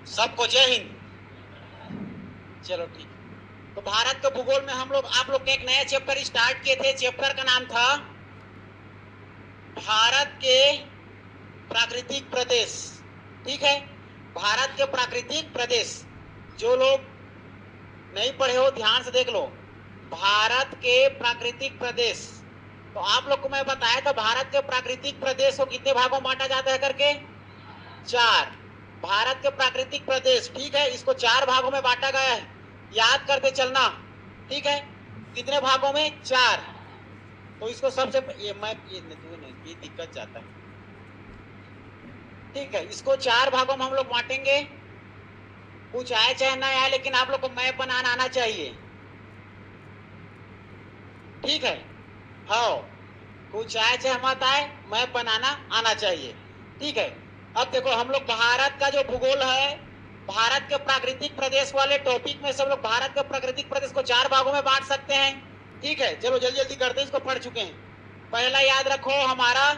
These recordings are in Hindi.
सबको जय हिंद। चलो ठीक। तो भारत के भूगोल में हम लोग आप लोग के एक नया चैप्टर स्टार्ट किए थे। चैप्टर का नाम था भारत के प्राकृतिक प्रदेश। ठीक है, भारत के प्राकृतिक प्रदेश। जो लोग नहीं पढ़े हो ध्यान से देख लो। भारत के प्राकृतिक प्रदेश। तो आप लोग को मैं बताया था भारत के प्राकृतिक प्रदेश को कितने भागों में बांटा जाता है करके, 4। भारत के प्राकृतिक प्रदेश, ठीक है, इसको 4 भागों में बांटा गया है। याद करते चलना, ठीक है। कितने भागों में? 4। तो इसको सबसे ये दिक्कत जाता है, ठीक है। इसको 4 भागों में हम लोग बांटेंगे। कुछ आए चाहे ना आए, लेकिन आप लोग को मैप बनाना आना चाहिए, ठीक है। हाँ, कुछ आए चाहे मत आए, मैप बनाना आना चाहिए, ठीक है। अब देखो हम लोग भारत का जो भूगोल है, भारत के प्राकृतिक प्रदेश वाले टॉपिक में सब लोग भारत के प्राकृतिक प्रदेश को 4 भागों में बांट सकते हैं, ठीक है। चलो जल्दी जल्दी करते हैं, इसको पढ़ चुके हैं। पहला याद रखो हमारा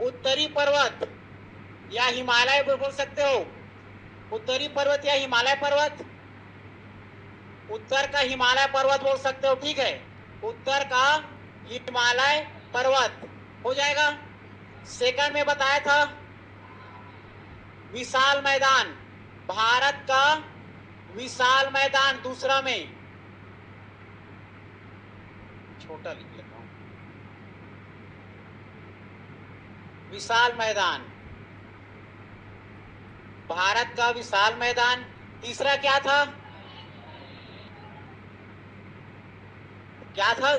उत्तरी पर्वत या हिमालय बोल सकते हो। उत्तरी पर्वत या हिमालय पर्वत, उत्तर का हिमालय पर्वत बोल सकते हो, ठीक है। उत्तर का हिमालय पर्वत हो जाएगा। सेकंड में बताया था विशाल मैदान, भारत का विशाल मैदान। दूसरा में छोटा लिख लेता हूं, विशाल मैदान, भारत का विशाल मैदान। तीसरा क्या था? क्या था?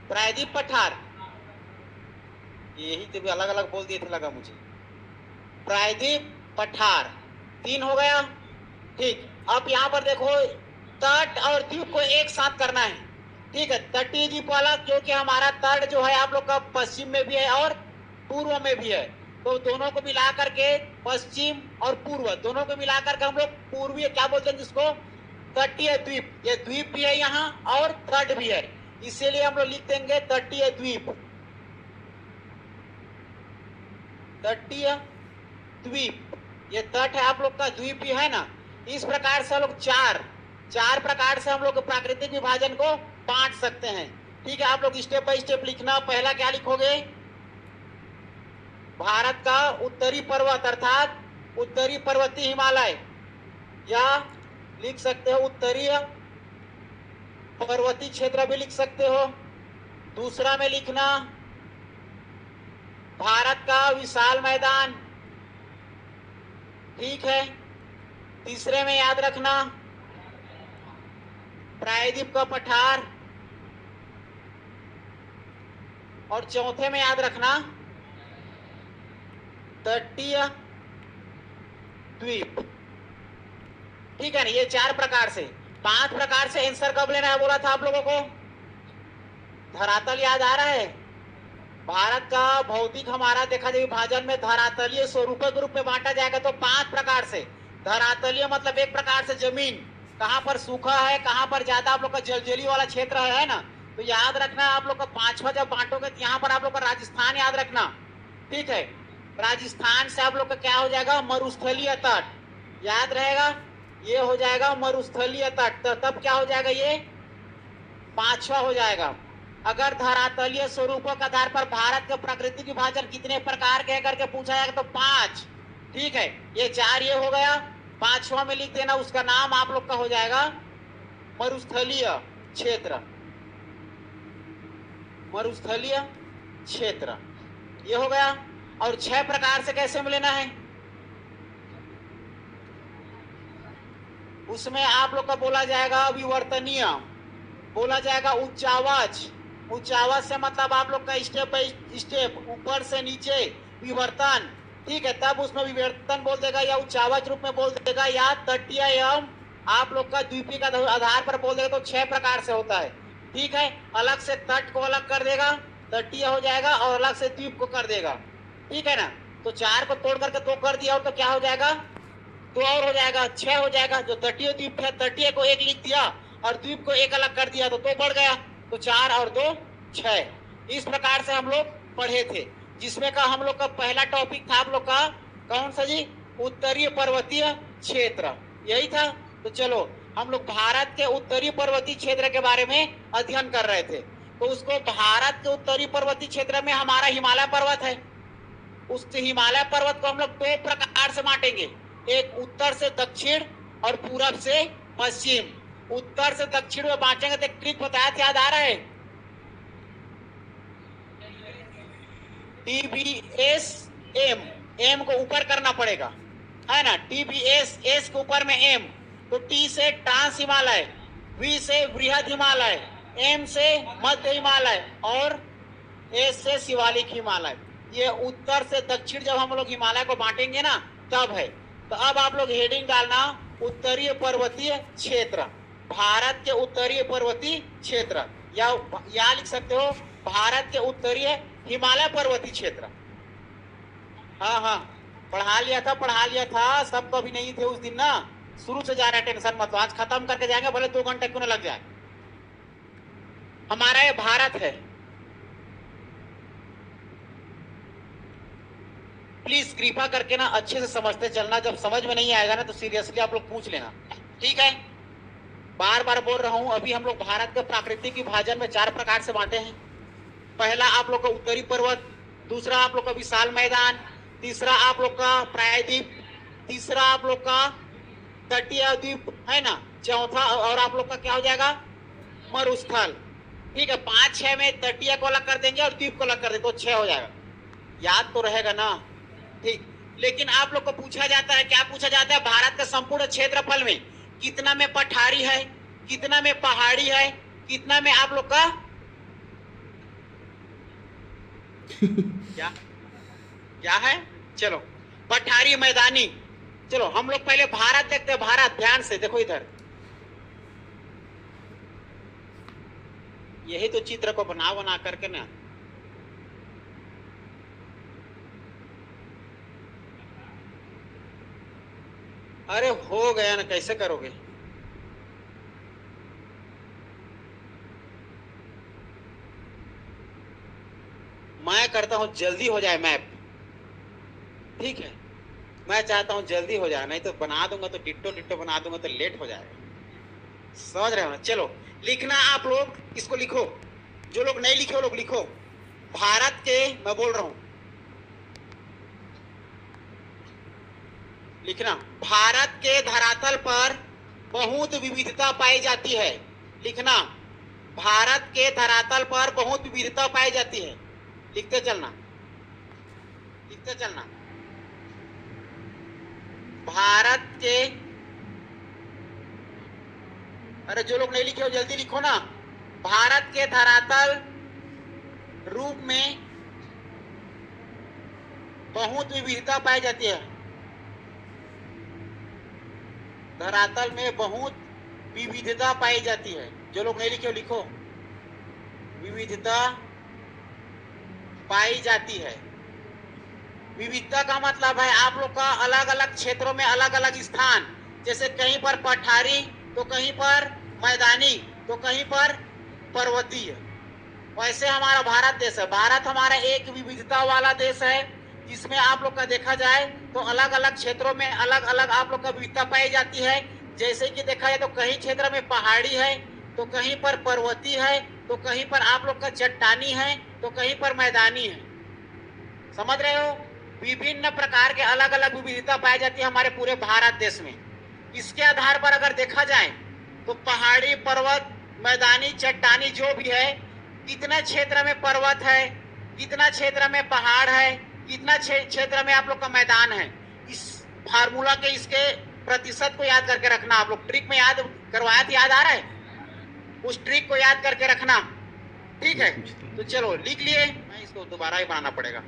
प्रायद्वीप पठार। यही तो भी अलग अलग बोल दिए थे, लगा मुझे। प्रायद्वीप पठार 3 हो गया, ठीक। अब यहाँ पर देखो तट और द्वीप को एक साथ करना है, ठीक है। तटीय द्वीप वाला, क्योंकि हमारा तट जो है आप लोग का पश्चिम में भी है और पूर्व में भी है, तो दोनों को मिला करके पश्चिम और पूर्व दोनों को मिला करके हम लोग पूर्वीय क्या बोलते हैं जिसको, तटीय द्वीप। ये द्वीप भी है यहाँ और तट भी है, इसीलिए हम लोग लिख देंगे तटीय द्वीप। तटीय द्वीप, ये तट है आप लोग का, द्वीप भी है ना। इस प्रकार से हम लोग चार प्रकार से हम लोग प्राकृतिक विभाजन को बांट सकते हैं, ठीक है। आप लोग स्टेप बाय स्टेप लिखना। पहला क्या लिखोगे? भारत का उत्तरी पर्वत अर्थात उत्तरी पर्वतीय हिमालय, या लिख सकते हो उत्तरीय पर्वतीय क्षेत्र भी लिख सकते हो। दूसरा में लिखना भारत का विशाल मैदान, ठीक है। तीसरे में याद रखना प्रायद्वीप का पठार, और चौथे में याद रखना तटीय द्वीप, ठीक है ना। ये 4 प्रकार से। 5 प्रकार से आंसर कब लेना है बोला था आप लोगों को? धरातल याद आ रहा है? भारत का भौतिक हमारा देखा जाए विभाजन में धरातलीय स्वरूप के रूप में बांटा जाएगा, तो 5 प्रकार से। धरातलीय मतलब एक प्रकार से जमीन, कहां पर सूखा है, कहां पर ज्यादा आप लोग का जलजली वाला क्षेत्र है ना। तो याद रखना आप लोग का 5वां जब बांटोगे तो यहाँ पर आप लोग का राजस्थान याद रखना, ठीक है। राजस्थान से आप लोग का क्या हो जाएगा? मरुस्थलीय तट याद रहेगा, ये हो जाएगा मरुस्थलीय तट। तो तब क्या हो जाएगा? ये 5वां हो जाएगा। अगर धरातलीय स्वरूपों के आधार पर भारत के प्राकृतिक विभाजन कितने प्रकार के करके पूछा जाएगा तो 5, ठीक है। ये 4 ये हो गया। 5वां में लिख देना, उसका नाम आप लोग का हो जाएगा मरुस्थलीय क्षेत्र। मरुस्थलीय क्षेत्र ये हो गया। और 6 प्रकार से कैसे मिलना है उसमें आप लोग का बोला जाएगा विवर्तनीय, बोला जाएगा उच्चावच। उच्चावच से मतलब आप लोग का स्टेप बाय स्टेप ऊपर से नीचे विवर्तन, ठीक है। तब उसमें विवर्तन बोल देगा या उच्चावच रूप में बोल देगा, या तटीय एवं आप लोग का द्वीपीय का आधार पर बोल देगा। तो 6 प्रकार से होता है, ठीक है। अलग से तट को अलग कर देगा, तटीय हो जाएगा, और अलग से द्वीप को कर देगा, ठीक है ना। तो 4 को तोड़ करके 2 कर दिया, और तो क्या हो जाएगा? 2 और हो जाएगा, 6 हो जाएगा। जो तटीय द्वीप है, तटीय को 1 लिख दिया और द्वीप को 1 अलग कर दिया, तो 2 बढ़ गया। तो 4 और 2 6। इस प्रकार से हम लोग पढ़े थे। जिसमें का हम लोग का पहला टॉपिक था आप लोग का कौन सा जी, उत्तरीय पर्वतीय क्षेत्र, यही था। तो चलो हम लोग भारत के उत्तरीय पर्वतीय क्षेत्र के बारे में अध्ययन कर रहे थे। तो उसको भारत के उत्तरी पर्वतीय क्षेत्र में हमारा हिमालय पर्वत है। उस हिमालय पर्वत को हम लोग दो प्रकार से बांटेंगे, एक उत्तर से दक्षिण और पूरब से पश्चिम। उत्तर से दक्षिण में बांटेंगे तो एक ट्रिक बताया था, याद आ रहा है? TBS M, M को ऊपर करना पड़ेगा, है ना। TBS S के ऊपर में M, तो T से ट्रांस हिमालय, V से वृहद हिमालय, M से मध्य हिमालय और S से शिवालिक हिमालय। ये उत्तर से दक्षिण जब हम लोग हिमालय को बांटेंगे ना तब है। तो अब आप लोग हेडिंग डालना उत्तरीय पर्वतीय क्षेत्र, भारत के उत्तरीय पर्वतीय क्षेत्र, या लिख सकते हो भारत के उत्तरीय हिमालय पर्वतीय क्षेत्र। हाँ, पढ़ा लिया था, सब कभी नहीं थे उस दिन ना, शुरू से जा रहा है, टेंशन मत लो, आज खत्म करके जाएंगे, भले 2 घंटे क्यों न लग जाए। हमारा ये भारत है, प्लीज कृपा करके ना अच्छे से समझते चलना, जब समझ में नहीं आएगा ना तो सीरियसली आप लोग पूछ लेना, ठीक है। बार बार बोल रहा हूं, अभी हम लोग भारत के प्राकृतिक विभाजन में 4 प्रकार से बांटे हैं। पहला आप लोग का उत्तरी पर्वत, दूसरा आप लोग का विशाल मैदान, तीसरा आप लोग का प्रायद्वीप, तीसरा आप लोग का तटीय द्वीप, है ना, चौथा और आप लोग का क्या हो जाएगा, मरुस्थल, ठीक है। 5-6 में तटीय को अलग कर देंगे और द्वीप को अलग कर देंगे तो 6 हो जाएगा, याद तो रहेगा ना, ठीक। लेकिन आप लोग को पूछा जाता है, क्या पूछा जाता है, भारत का संपूर्ण क्षेत्रफल में कितना में पठारी है, कितना में पहाड़ी है, कितना में आप लोग का क्या है, चलो पठारी मैदानी। चलो हम लोग पहले भारत देखते हैं, भारत ध्यान से देखो इधर, यही तो चित्र को बना करके ना, अरे हो गया ना, कैसे करोगे, मैं करता हूं जल्दी हो जाए मैप, ठीक है। मैं चाहता हूं जल्दी हो जाए, नहीं तो बना दूंगा तो डिट्टो बना दूंगा तो लेट हो जाएगा, समझ रहे हो ना। चलो लिखना आप लोग, इसको लिखो, जो लोग नहीं लिखे वो लोग लिखो। भारत के, मैं बोल रहा हूं, लिखना, भारत के धरातल पर बहुत विविधता पाई जाती है। लिखना, भारत के धरातल पर बहुत विविधता पाई जाती है, लिखते चलना, लिखते चलना। भारत के, अरे जो लोग नहीं लिखे हो जल्दी लिखो ना। भारत के धरातल रूप में बहुत विविधता पाई जाती है, धरातल में बहुत विविधता पाई जाती है। जो लोग नहीं लिखे हो लिखो, विविधता पाई जाती है। विविधता का मतलब है आप लोग का अलग अलग क्षेत्रों में अलग अलग स्थान, जैसे कहीं पर पठारी तो कहीं पर मैदानी तो कहीं पर पर्वतीय। वैसे हमारा भारत देश है, भारत हमारा एक विविधता वाला देश है, जिसमें आप लोग का देखा जाए तो अलग अलग क्षेत्रों में अलग अलग आप लोग का विविधता पाई जाती है। जैसे कि देखा जाए तो कहीं क्षेत्र में पहाड़ी है, तो कहीं पर पर्वतीय है, तो कहीं पर आप लोग का चट्टानी है, तो कहीं पर मैदानी है। समझ रहे हो, विभिन्न प्रकार के अलग अलग विविधता पाई जाती है हमारे पूरे भारत देश में। इसके आधार पर अगर देखा जाए तो पहाड़ी, पर्वत, मैदानी, चट्टानी जो भी है, कितना क्षेत्र में पर्वत है, कितना क्षेत्र में पहाड़ है, कितना क्षेत्र में आप लोग का मैदान है, इस फार्मूला के इसके प्रतिशत को याद करके रखना। आप लोग ट्रिक में याद करवाया था, याद आ रहा है, उस ट्रिक को याद करके रखना, ठीक है। तो चलो लिख लिए, मैं इसको दोबारा ही बनाना पड़ेगा।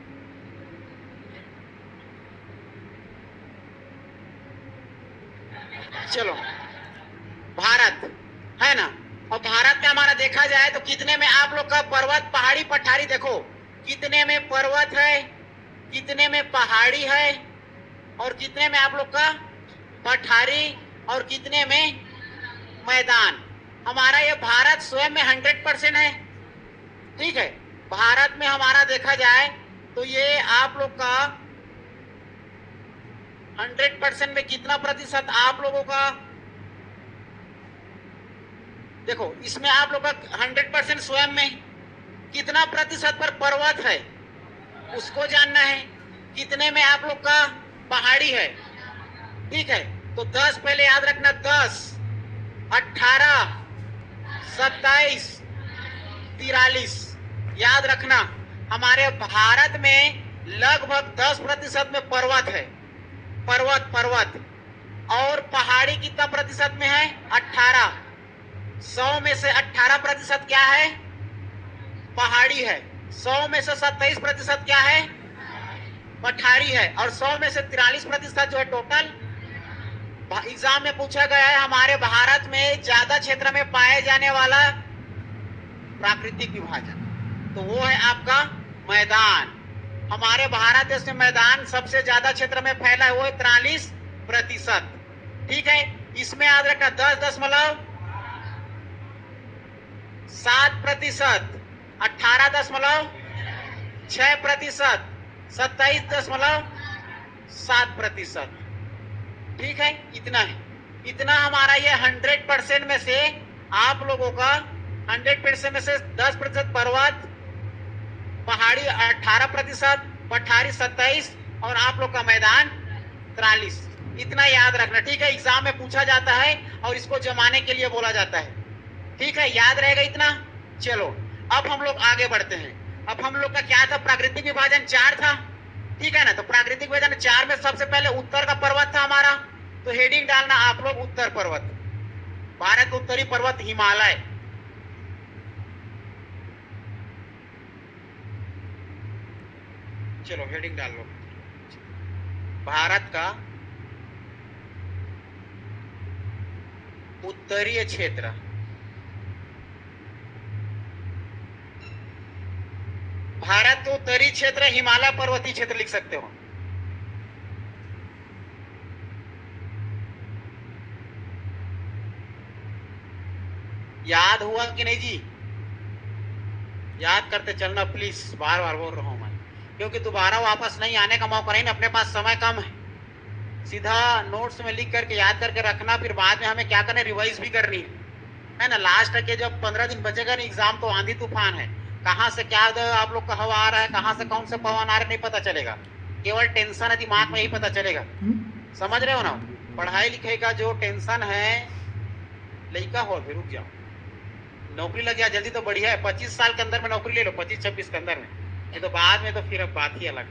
चलो भारत है ना, और भारत में हमारा देखा जाए तो कितने में आप लोग का पर्वत, पहाड़ी, पठारी, देखो कितने में पर्वत है, कितने में पहाड़ी है, और कितने में आप लोग का पठारी, और कितने में मैदान। हमारा ये भारत स्वयं में 100% है, ठीक है। भारत में हमारा देखा जाए तो ये आप लोग का 100% में कितना प्रतिशत आप लोगों का, देखो इसमें आप लोग का 100% स्वयं में कितना प्रतिशत पर पर्वत है उसको जानना है, कितने में आप लोग का पहाड़ी है। ठीक है, तो 10 पहले याद रखना, 10, 18, 27, 43 याद रखना। हमारे भारत में लगभग 10% में पर्वत है, पर्वत और पहाड़ी कितना प्रतिशत में है, 18। 100 में से 18% क्या है, पहाड़ी है। 100 में से 27% क्या है, पठारी है। और 100 में से 43% जो है टोटल। एग्जाम में पूछा गया है हमारे भारत में ज्यादा क्षेत्र में पाए जाने वाला प्राकृतिक विभाजन, तो वो है आपका मैदान। हमारे भारत देश में मैदान सबसे ज्यादा क्षेत्र में फैला है, वो है 43%। ठीक है, इसमें याद रखना 10.7%, 18.6%, 27.7%। ठीक है, इतना है। इतना हमारा ये 100% में से आप लोगों का 100% में से 10% पर्वत, पहाड़ी 18%, पठारी 27 और आप लोग का मैदान 43। इतना याद रखना। ठीक है, एग्जाम में पूछा जाता है और इसको जमाने के लिए बोला जाता है। ठीक है, याद रहेगा इतना। चलो अब हम लोग आगे बढ़ते हैं। अब हम लोग का क्या था, प्राकृतिक विभाजन 4 था। ठीक है ना, तो प्राकृतिक विभाजन 4 में सबसे पहले उत्तर का पर्वत था हमारा, तो हेडिंग डालना आप लोग उत्तर पर्वत। भारत का उत्तरी पर्वत हिमालय। चलो हेडिंग डाल लो, भारत का उत्तरीय क्षेत्र। भारत का उत्तरी क्षेत्र हिमालय पर्वतीय क्षेत्र लिख सकते हो। याद हुआ कि नहीं जी? याद करते चलना प्लीज, बार बार बोल रहा हूं मैं, क्योंकि दोबारा वापस नहीं आने का मौका नहीं ना, अपने पास समय कम है। सीधा नोट्स में लिख करके याद करके रखना, फिर बाद में हमें क्या करना, रिवाइज भी करनी है ना। लास्ट के जब 15 दिन बचेगा ना एग्जाम, तो आंधी तूफान है, कहाँ से क्या आप लोग का हवा आ रहा है, कहाँ से कौन से पवन आ रहे हैं नहीं पता चलेगा, केवल टेंशन है दिमाग में, यही पता चलेगा। समझ रहे हो ना? पढ़ाई लिखाई का जो टेंशन है, लड़का हो फिर रुक जाओ, नौकरी लग गया जल्दी तो बढ़िया है, 25 साल के अंदर में नौकरी ले लो, 25-26 के अंदर में, ये तो बाद में तो फिर अब बात ही अलग।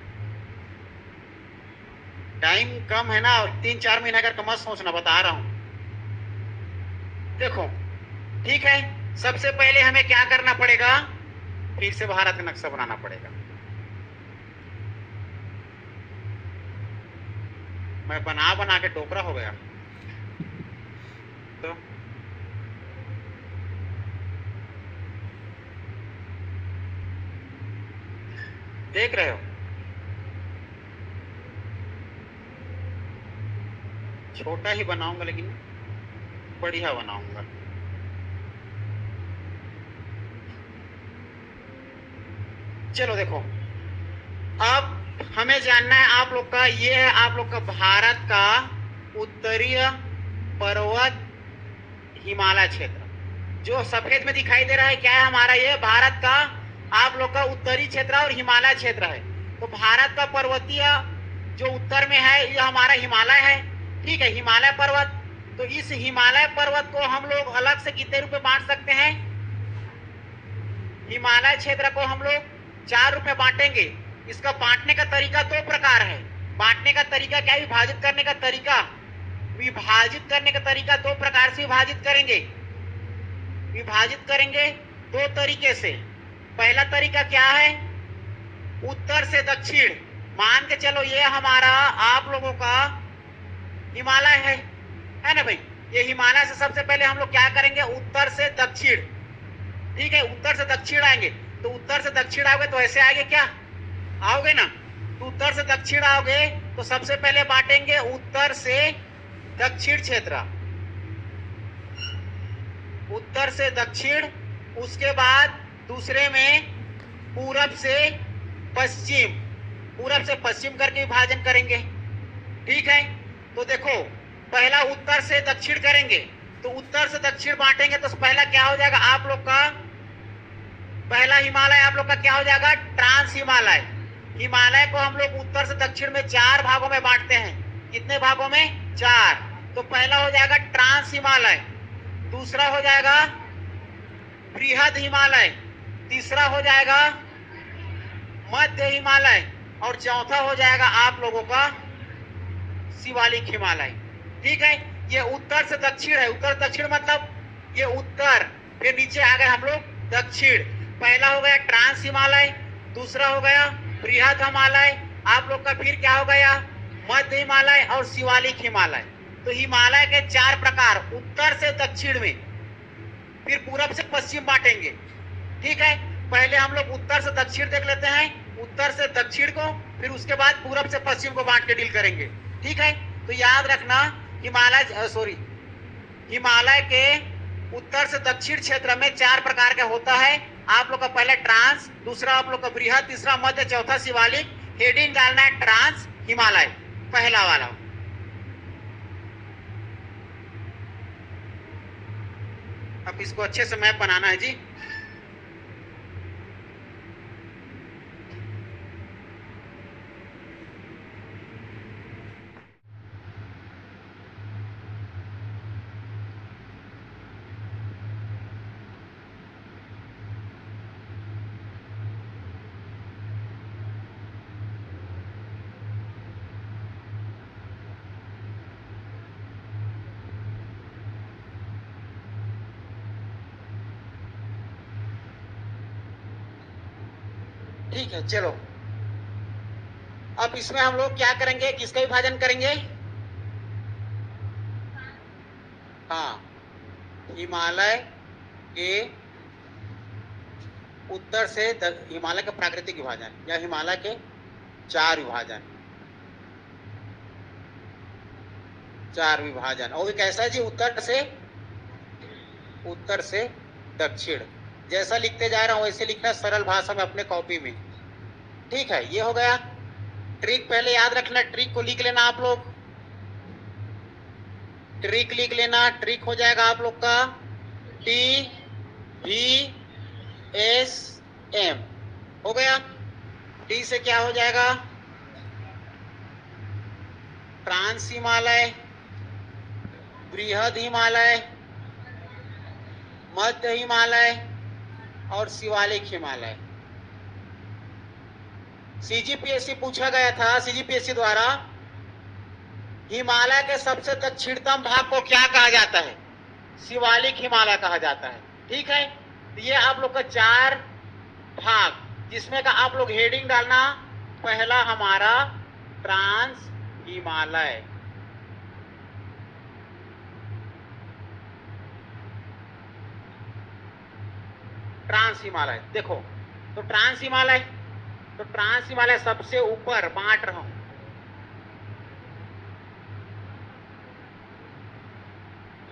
टाइम कम है ना, और 3-4 महीना करके मत सोचना, बता रहा हूं। देखो ठीक है, सबसे पहले हमें क्या करना पड़ेगा, फिर से भारत का नक्शा बनाना पड़ेगा। मैं बना बना के टोकरा हो गया। तो देख रहे हो, छोटा ही बनाऊंगा लेकिन बढ़िया बनाऊंगा। चलो देखो, अब हमें जानना है आप लोग का, ये है आप लोग का भारत का उत्तरीय पर्वत हिमालय क्षेत्र। जो सफेद में दिखाई दे रहा है क्या है हमारा, ये भारत का आप लोग का उत्तरी क्षेत्र और हिमालय क्षेत्र है। तो भारत का पर्वतीय जो उत्तर में है ये हमारा हिमालय है। ठीक है, हिमालय पर्वत। तो इस हिमालय पर्वत को हम लोग अलग से कितने रूप में बांट सकते हैं, हिमालय क्षेत्र को हम लोग 4 रूप में बांटेंगे। इसका बांटने का तरीका 2 प्रकार है। बांटने का तरीका क्या, विभाजित करने का तरीका। विभाजित करने का तरीका 2 प्रकार से विभाजित करेंगे। विभाजित करेंगे 2 तरीके से। पहला तरीका क्या है, उत्तर से दक्षिण। मान के चलो ये हमारा आप लोगों का हिमालय है ना भाई, ये हिमालय से सबसे पहले हम लोग क्या करेंगे, उत्तर से दक्षिण। ठीक है, उत्तर से दक्षिण आएंगे। तो उत्तर से दक्षिण आओगे तो ऐसे आएंगे, क्या आओगे ना, तो उत्तर से दक्षिण आओगे तो सबसे पहले बांटेंगे उत्तर से दक्षिण क्षेत्र, उत्तर से दक्षिण। उसके बाद दूसरे में पूरब से पश्चिम, पूरब से पश्चिम करके विभाजन करेंगे। ठीक है, तो देखो पहला उत्तर से दक्षिण करेंगे, तो उत्तर से दक्षिण बांटेंगे तो पहला क्या हो जाएगा आप लोग का, पहला हिमालय आप लोग का क्या हो जाएगा, ट्रांस हिमालय। हिमालय को हम लोग उत्तर से दक्षिण में 4 भागों में बांटते हैं। कितने भागों में, 4। तो पहला हो जाएगा ट्रांस हिमालय, दूसरा हो जाएगा बृहद हिमालय, तीसरा हो जाएगा मध्य हिमालय, और चौथा हो जाएगा आप लोगों का शिवालिक हिमालय। ठीक है, ये उत्तर से दक्षिण है। उत्तर दक्षिण मतलब ये उत्तर, फिर नीचे आ गए हम लोग दक्षिण। पहला हो गया ट्रांस हिमालय, दूसरा हो गया बृहद हिमालय, आप लोग का फिर क्या हो गया मध्य हिमालय और शिवालिक हिमालय। तो हिमालय के 4 प्रकार उत्तर से दक्षिण में, फिर पूरब से पश्चिम बांटेंगे। ठीक है, पहले हम लोग उत्तर से दक्षिण देख लेते हैं, उत्तर से दक्षिण को, फिर उसके बाद पूरब से पश्चिम को बांट के डील करेंगे। ठीक है, तो याद रखना हिमालय के उत्तर से दक्षिण क्षेत्र में 4 प्रकार का होता है। आप लोग का पहले ट्रांस, दूसरा आप लोग का बृहद, तीसरा मध्य, चौथा शिवालिक। हेडिंग डालना है ट्रांस हिमालय, पहला वाला। अब इसको अच्छे से मैप बनाना है जी। ठीक है, चलो अब इसमें हम लोग क्या करेंगे, किसका विभाजन करेंगे, हाँ, हिमालय के उत्तर से हिमालय का प्राकृतिक विभाजन या हिमालय के 4 विभाजन, 4 विभाजन। और कैसा जी, उत्तर से दक्षिण। जैसा लिखते जा रहा हूं वैसे लिखना सरल भाषा में अपने कॉपी में। ठीक है, ये हो गया। ट्रिक पहले याद रखना, ट्रिक को लिख लेना आप लोग, ट्रिक लिख लेना। ट्रिक हो जाएगा आप लोग का TVSM, हो गया। टी से क्या हो जाएगा, ट्रांस हिमालय, बृहद हिमालय, मध्य हिमालय और शिवालिक हिमालय। सीजीपीएससी पूछा गया था, सीजीपीएससी द्वारा, हिमालय के सबसे दक्षिणतम भाग को क्या कहा जाता है, शिवालिक हिमालय कहा जाता है। ठीक है, ये आप लोग का 4 भाग, जिसमें का आप लोग हेडिंग डालना, पहला हमारा ट्रांस हिमालय, ट्रांस हिमालय। देखो तो ट्रांस हिमालय सबसे ऊपर बांट रहा हूं,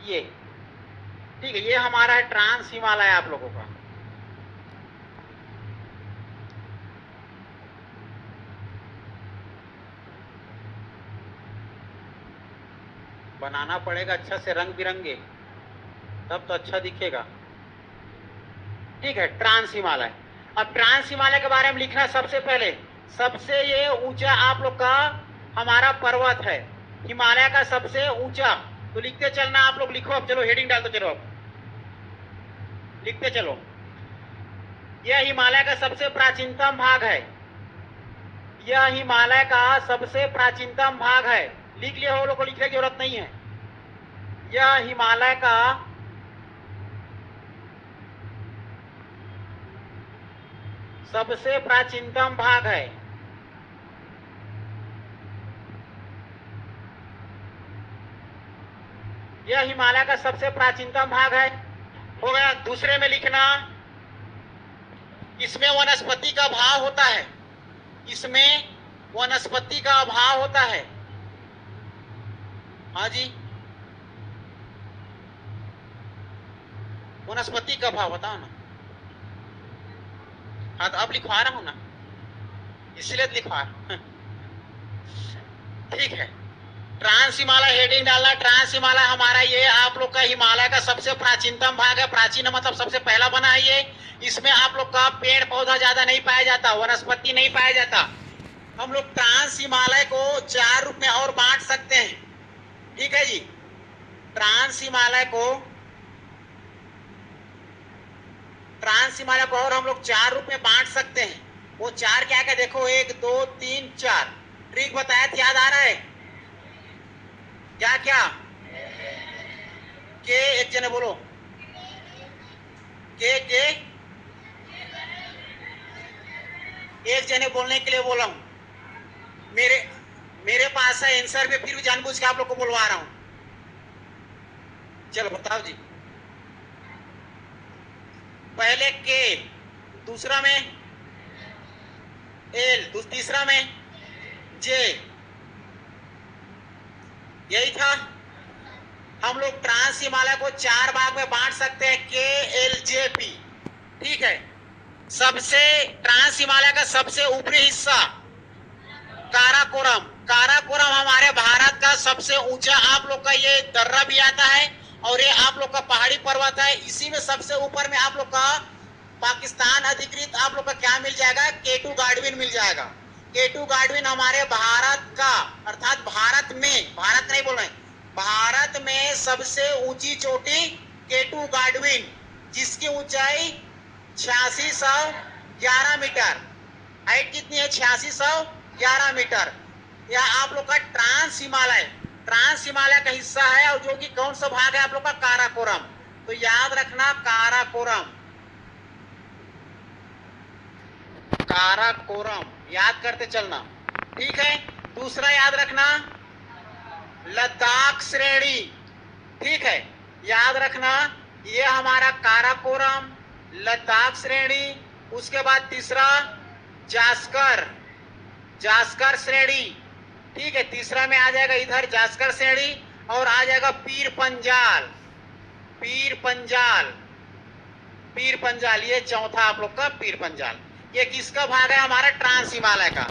ये ठीक है, ये हमारा है ट्रांस हिमालय आप लोगों का। बनाना पड़ेगा अच्छा से रंग बिरंगे, तब तो अच्छा दिखेगा। ठीक है, ट्रांस हिमालय। अब ट्रांस हिमालय के बारे में लिखना, सबसे पहले सबसे ये ऊंचा आप लोग का हमारा पर्वत है, हिमालय का सबसे ऊंचा। तो लिखते चलना आप लोग, लिखो अब, चलो हेडिंग डाल दो, चलो अब लिखते चलो। यह हिमालय का सबसे प्राचीनतम भाग है, यह हिमालय का सबसे प्राचीनतम भाग है। लिख लिया हो लोग को, लिखने की जरूरत नहीं है। यह हिमालय का सबसे प्राचीनतम भाग है। यह हिमालय का सबसे प्राचीनतम भाग है, हो गया। दूसरे में लिखना, इसमें वनस्पति का अभाव होता है, इसमें वनस्पति का अभाव होता है। हाँ जी, वनस्पति का अभाव बताओ ना। हाँ, तो अब लिखवा रहा हूं ना, इसलिए लिखा ठीक है। ट्रांस हिमालय हेडिंग डालना। ट्रांस हिमालय हमारा ये आप लोग का हिमालय का सबसे प्राचीनतम भाग है। प्राचीन मतलब सबसे पहला बना है ये। इसमें आप लोग का पेड़ पौधा ज्यादा नहीं पाया जाता, वनस्पति नहीं पाया जाता। हम लोग ट्रांस हिमालय को 4 रूप में और बांट सकते हैं, ठीक है जी। ट्रांस हिमालय को और हम लोग 4 रूप में बांट सकते हैं। वो 4 क्या क्या देखो, 1 2 3 4 ट्रिक बताया था, याद आ रहा है क्या क्या? के एक जने बोलो, के एक जने बोलने के लिए बोला हूं। मेरे पास है आंसर में, फिर भी जानबूझ के आप लोग को बोलवा रहा हूं। चलो बताओ जी। पहले के, दूसरा में एल, तीसरा में जे, यही था। हम लोग ट्रांस हिमालय को 4 भाग में बांट सकते हैं, के एल जे पी, ठीक है। सबसे ट्रांस हिमालय का सबसे ऊपरी हिस्सा काराकोरम। काराकोरम हमारे भारत का सबसे ऊंचा आप लोग का ये दर्रा भी आता है, और ये आप लोग का पहाड़ी पर्वत है। इसी में सबसे ऊपर में आप लोग का पाकिस्तान अधिकृत आप लोग का क्या मिल जाएगा, केटू गाडविन मिल जाएगा। केटू गाडविन हमारे भारत का, अर्थात भारत में, भारत नहीं बोल रहे, भारत में सबसे ऊंची चोटी केटू गाडविन, जिसकी ऊंचाई 8611 मीटर। हाइट कितनी है, 8611 मीटर। यह आप लोग का ट्रांस हिमालय का हिस्सा है, और जो कि कौन सा भाग है आप लोग का, काराकोरम। तो याद रखना काराकोरम, काराकोरम याद करते चलना, ठीक है। दूसरा याद रखना लद्दाख श्रेणी, ठीक है, याद रखना ये हमारा काराकोरम, लद्दाख श्रेणी। उसके बाद तीसरा जास्कर श्रेणी, ठीक है। तीसरा में आ जाएगा इधर जास्कर श्रेणी, और आ जाएगा पीर पंजाल, ये चौथा आप लोग का पीर पंजाल। ये किसका भाग है, हमारा ट्रांस हिमालय का,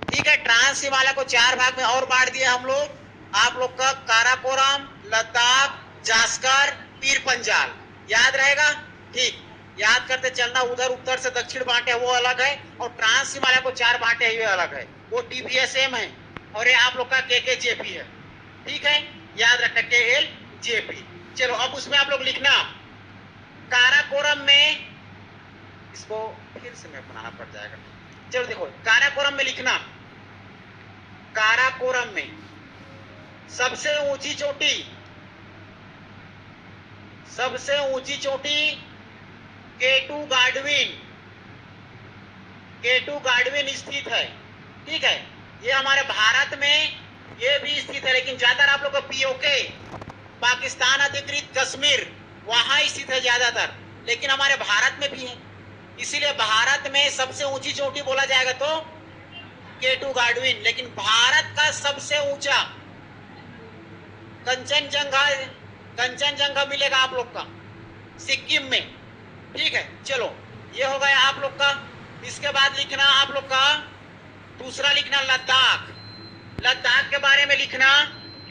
ठीक है। ट्रांस हिमालय को 4 भाग में और बांट दिया हम लोग, आप लोग का काराकोरम, लद्दाख, जास्कर, पीर पंजाल, याद रहेगा, ठीक। याद करते चलना, उधर उत्तर से दक्षिण बांटे वो अलग है, और ट्रांस हिमालय को 4 बांटे हुए अलग है, वो TBSM है, और ये आप लोग का KKJP है, ठीक है। याद रखना KLJP। चलो अब उसमें आप लोग लिखना काराकोरम में, इसको फिर से मैं बनाना पड़ जाएगा। चलो देखो, काराकोरम में लिखना, काराकोरम में सबसे ऊंची चोटी केटू गाडविन स्थित है, ठीक है। ये हमारे भारत में ये भी स्थित है, लेकिन ज्यादातर आप लोग का POK, पाकिस्तान अधिकृत कश्मीर, वहां स्थित है ज्यादातर, लेकिन हमारे भारत में भी है। इसीलिए भारत में सबसे ऊंची चोटी बोला जाएगा तो केटू गाडविन, लेकिन भारत का सबसे ऊंचा कंचनजंगा मिलेगा आप लोग का सिक्किम में, ठीक है। चलो ये हो गया आप लोग का। इसके बाद लिखना आप लोग का, दूसरा लिखना लद्दाख के बारे में लिखना,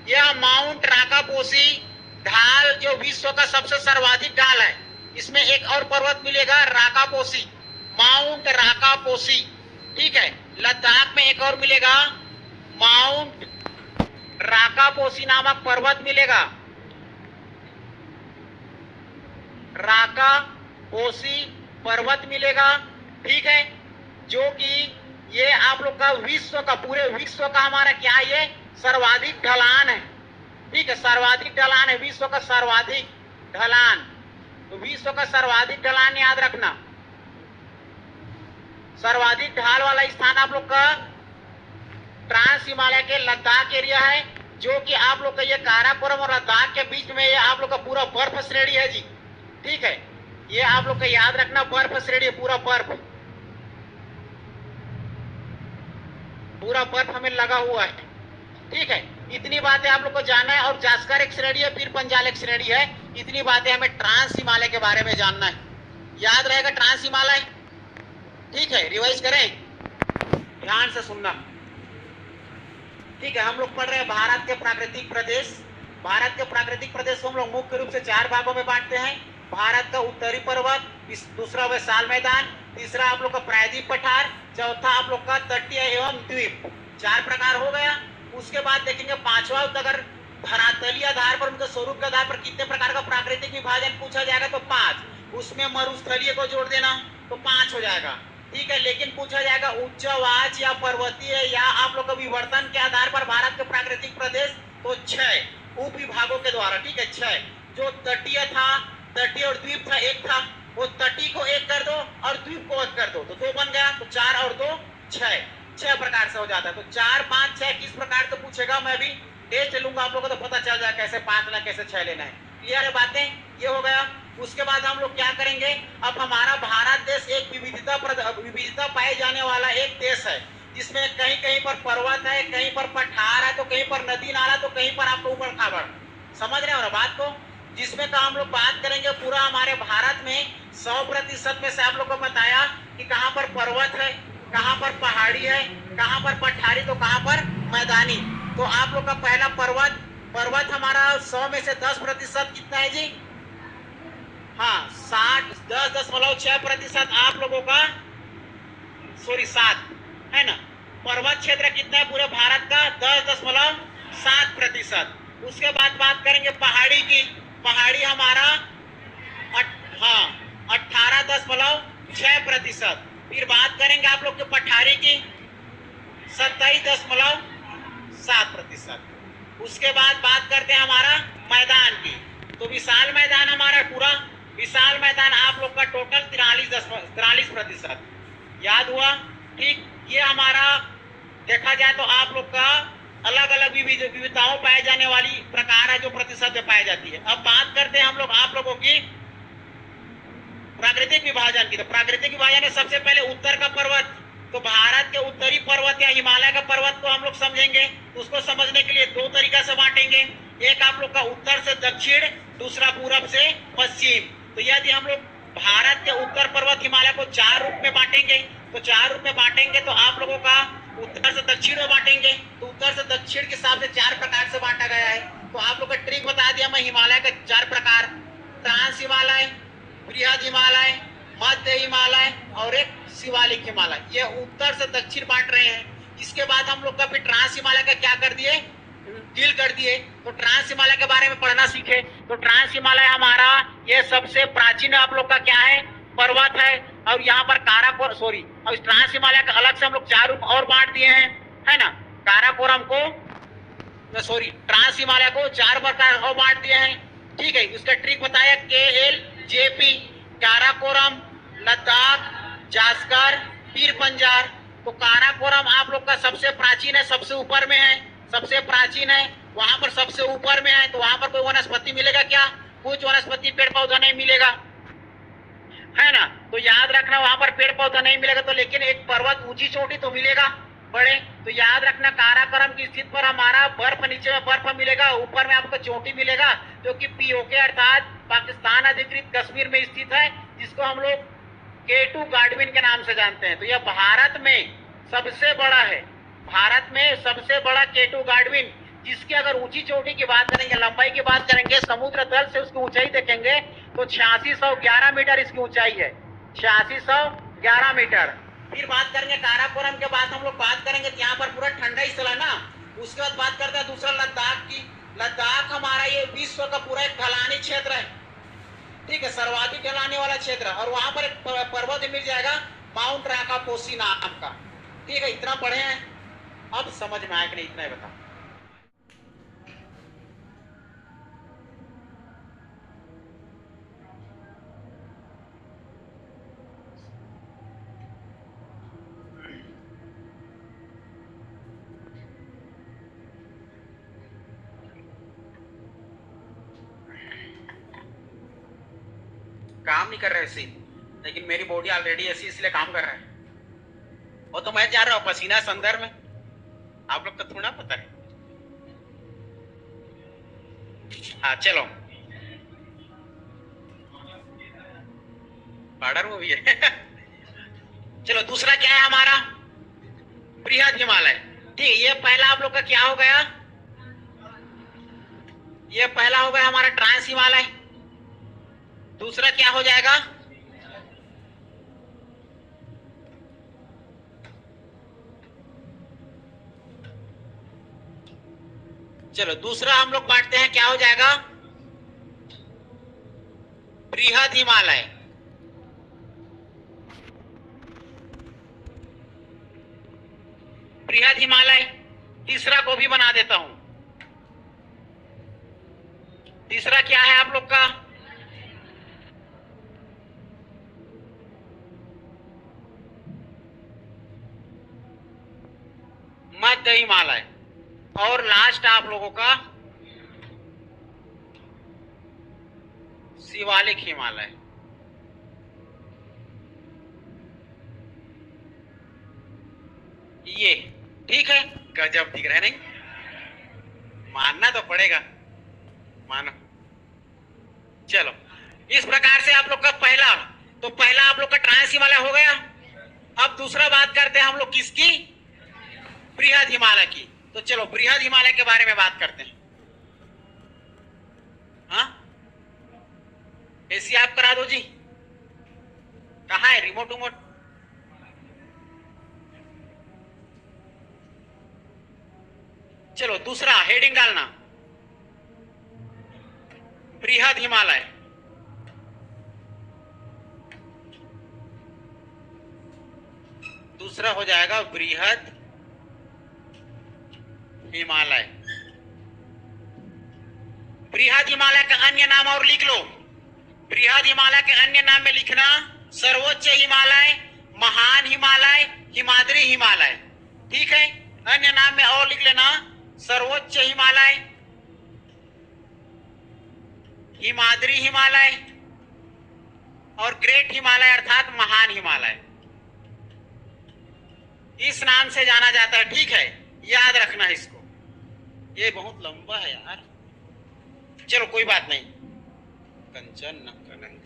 यह माउंट राकापोसी ढाल जो विश्व का सबसे सर्वाधिक ढाल है। इसमें एक और पर्वत मिलेगा राकापोसी, माउंट राकापोसी, ठीक है। लद्दाख में एक और मिलेगा माउंट राकापोसी नामक पर्वत मिलेगा, राकापोसी पर्वत मिलेगा, ठीक है। जो कि ये आप लोग का विश्व का, पूरे विश्व का हमारा क्या, ये सर्वाधिक ढलान है, ठीक है। सर्वाधिक ढलान है, विश्व का सर्वाधिक ढलान, तो विश्व का सर्वाधिक ढलान याद रखना। सर्वाधिक ढाल वाला स्थान आप लोग का ट्रांस हिमालय के लद्दाख एरिया है, जो कि आप लोग का ये काराकोरम और लद्दाख के बीच में ये आप लोग का पूरा बर्फ श्रेणी है जी, ठीक है। ये आप लोग का याद रखना, बर्फ श्रेणी, पूरा बर्फ हमें लगा हुआ है, ठीक है। इतनी बातें आप लोग को जानना है, और जास्कर एक श्रेणी है, पीर पंजाल एक श्रेणी है। इतनी बातें हमें ट्रांस हिमालय के बारे में जानना है, याद रहेगा ट्रांस हिमालय, ठीक है। रिवाइज करें ध्यान से सुनना। ठीक है, हम लोग पढ़ रहे हैं भारत के प्राकृतिक प्रदेश। भारत के प्राकृतिक प्रदेश को हम लोग मुख्य रूप से 4 भागों में बांटते हैं। भारत का उत्तरी पर्वत, दूसरा विशाल मैदान, तीसरा आप लोग का प्रायद्वीप पठार, चौथा आप लोग का तटीय एवं द्वीप। 4 प्रकार हो गया। उसके बाद देखेंगे पांचवा, अगर धरातलीय आधार पर, उनके स्वरूप के आधार पर कितने प्रकार का प्राकृतिक विभाजन पूछा जाएगा तो 5। उसमें मरुस्थलीय को जोड़ देना तो 5 हो जाएगा। ठीक है, लेकिन पूछा जाएगा उच्चवाच या पर्वतीय या आप लोग का विवर्तन के आधार पर भारत के प्राकृतिक प्रदेश तो 6 उप विभागों के द्वारा। ठीक है, 6। जो तटीय था, तटीय और द्वीप था 1 था, वो तटीय को 1 कर दो और द्वीप को 1 कर दो तो 2 बन गया। तो 4 और 2 6, 6 प्रकार से हो जाता है। तो 4 5 6 किस प्रकार से पूछेगा, मैं भी टेस्ट लूंगा, आप लोगों को तो पता चल जाए कैसे 5 लेना कैसे 6 लेना है। क्लियर है बातें, ये हो गया। उसके बाद हम लोग क्या करेंगे, अब हमारा भारत देश एक विविधता पाए जाने वाला एक देश है, जिसमें कहीं कहीं पर पर्वत है, कहीं पर पठार है, तो कहीं पर नदी नाला, तो कहीं पर आपको ऊबड़ खाबड़। समझ रहे हो ना बात को। जिसमें का हम लोग बात करेंगे पूरा हमारे भारत में 100% में से आप लोग को बताया कि कहाँ पर पर्वत है, कहाँ पर पहाड़ी है, कहाँ पर पठारी, तो कहाँ पर मैदानी। तो आप लोग का पहला पर्वत हमारा 100 में से 10% कितना है जी? हाँ, 10.6% आप लोगों का, सॉरी 7 है ना। पर्वत क्षेत्र कितना है पूरे भारत का? 10.7%। उसके बाद बात करेंगे पहाड़ी की। पहाड़ी हमारा 18.6%। फिर बात करेंगे आप लोग के पठारी की 27.7%। उसके बाद बात करते हैं हमारा मैदान की। तो विशाल मैदान हमारा पूरा, विशाल मैदान आप लोग का टोटल 43%। याद हुआ? ठीक, ये हमारा देखा जाए तो आप लोग का अलग अलग विविधताओं पाए जाने वाली प्रकार है जो प्रतिशत में पाई जाती है। अब बात करते हैं हम लोग आप लोगों की प्राकृतिक विभाजन की। तो प्राकृतिक विभाजन में सबसे पहले उत्तर का पर्वत, तो भारत के उत्तरी पर्वत या हिमालय का पर्वत को हम लोग समझेंगे। उसको समझने के लिए 2 तरीका से बांटेंगे, एक आप लोग का उत्तर से दक्षिण, दूसरा पूरब से पश्चिम। तो यदि हम लोग भारत के उत्तर पर्वत हिमालय को 4 रूप में बांटेंगे, तो 4 रूप में बांटेंगे तो आप लोगों का उत्तर से दक्षिण में बांटेंगे तो उत्तर से दक्षिण के हिसाब से 4 प्रकार से बांटा गया है। तो आप लोग का ट्रिक बता दिया मैं, हिमालय का 4 प्रकार, ट्रांस हिमालय, बृहद हिमालय, मध्य हिमालय और एक शिवालिक हिमालय। ये उत्तर से दक्षिण बांट रहे हैं। इसके बाद हम लोग का फिर ट्रांस हिमालय का क्या कर दिए, डील कर दिए। तो ट्रांस हिमालय के बारे में पढ़ना सीखे। तो ट्रांस हिमालय हमारा ये सबसे प्राचीन आप लोग का क्या है, पर्वत है। और यहाँ पर काराकोरम, सॉरी, और ट्रांस हिमालय का अलग से हम लोग 4 रूप और बांट दिए हैं, है ना। काराकोरम को, सॉरी, ट्रांस हिमालय को 4 प्रकार और बांट दिए हैं। ठीक है, उसका ट्रिक बताया, KLJP, काराकोरम, लद्दाख, जास्कर, पीर पंजार। तो काराकोरम आप लोग का सबसे प्राचीन है, सबसे ऊपर में है, सबसे प्राचीन है, वहां पर सबसे ऊपर में है। तो वहां पर कोई वनस्पति मिलेगा क्या? कुछ वनस्पति पेड़ पौधा नहीं मिलेगा, है ना। तो याद रखना वहां पर पेड़ पौधा नहीं मिलेगा, तो लेकिन एक पर्वत ऊंची चोटी तो मिलेगा बड़े। तो याद रखना काराकोरम की स्थिति पर हमारा बर्फ, नीचे में बर्फ मिलेगा, ऊपर में आपको चोटी मिलेगा, जो कि POK अर्थात पाकिस्तान अधिकृत कश्मीर में स्थित है, जिसको हम लोग K2 गाडविन के नाम से जानते हैं। तो यह भारत में सबसे बड़ा है, भारत में सबसे बड़ा K2 गाडविन, जिसकी अगर ऊंची चोटी की बात करेंगे, लंबाई की बात करेंगे, समुद्र तल से उसकी ऊंचाई देखेंगे तो 8611 मीटर इसकी ऊंचाई है, 8611 मीटर। फिर बात करेंगे काराकोरम के बाद हम लोग बात करेंगे यहाँ पर पूरा ठंडा ही स्थल है ना। उसके बाद बात करते हैं दूसरा लद्दाख की। लद्दाख हमारा ये विश्व का पूरा एक ढलानी क्षेत्र है, ठीक है, सर्वाधिक ढलाने वाला क्षेत्र। और वहां पर एक पर्वत मिल जाएगा माउंट राकापोसी नाम का। ठीक है, इतना पढ़े हैं, अब समझ में आया कि नहीं, इतना ही बता। काम नहीं कर रहे ऐसी, लेकिन मेरी बॉडी ऑलरेडी ऐसी इसलिए काम कर रहा है। वो तो मैं जा रहा हूँ पसीना संदर्भ में, आप लोग को थोड़ा पता है। हाँ चलो, बॉर्डर मूवी है। चलो दूसरा क्या है हमारा, बृहद हिमालय। ठीक, ये पहला आप लोग का क्या हो गया? ये पहला हो गया हमारा ट्रांस हिमालय। दूसरा क्या हो जाएगा? चलो दूसरा हम लोग बांटते हैं, क्या हो जाएगा? बृहद हिमालय। बृहद हिमालय। तीसरा को भी बना देता हूं। तीसरा क्या है आप लोग का? मध्य हिमालय। और लास्ट आप लोगों का शिवालिक हिमालय। ये ठीक है, गजब दिख रहा है नहीं? मानना तो पड़ेगा, मानो। चलो इस प्रकार से आप लोग का पहला, तो पहला आप लोग का ट्रांस हिमालय हो गया। अब दूसरा बात करते हैं हम लोग किसकी? बृहद हिमालय की। तो चलो बृहद हिमालय के बारे में बात करते हैं। हाँ, एसी आप करा दो जी। कहाँ है रिमोट उमोट? चलो दूसरा हेडिंग डालना, बृहद हिमालय। दूसरा हो जाएगा बृहद हिमालय। बृहद हिमालय का अन्य नाम और लिख लो। बृहद हिमालय के अन्य नाम में लिखना सर्वोच्च हिमालय, महान हिमालय, हिमाद्री हिमालय। ठीक है, अन्य नाम में और लिख लेना सर्वोच्च हिमालय, हिमाद्री हिमालय और ग्रेट हिमालय अर्थात महान हिमालय। इस नाम से जाना जाता है। ठीक है, याद रखना इसको। ये बहुत लंबा है यार, चलो कोई बात नहीं। कंचन न कनन।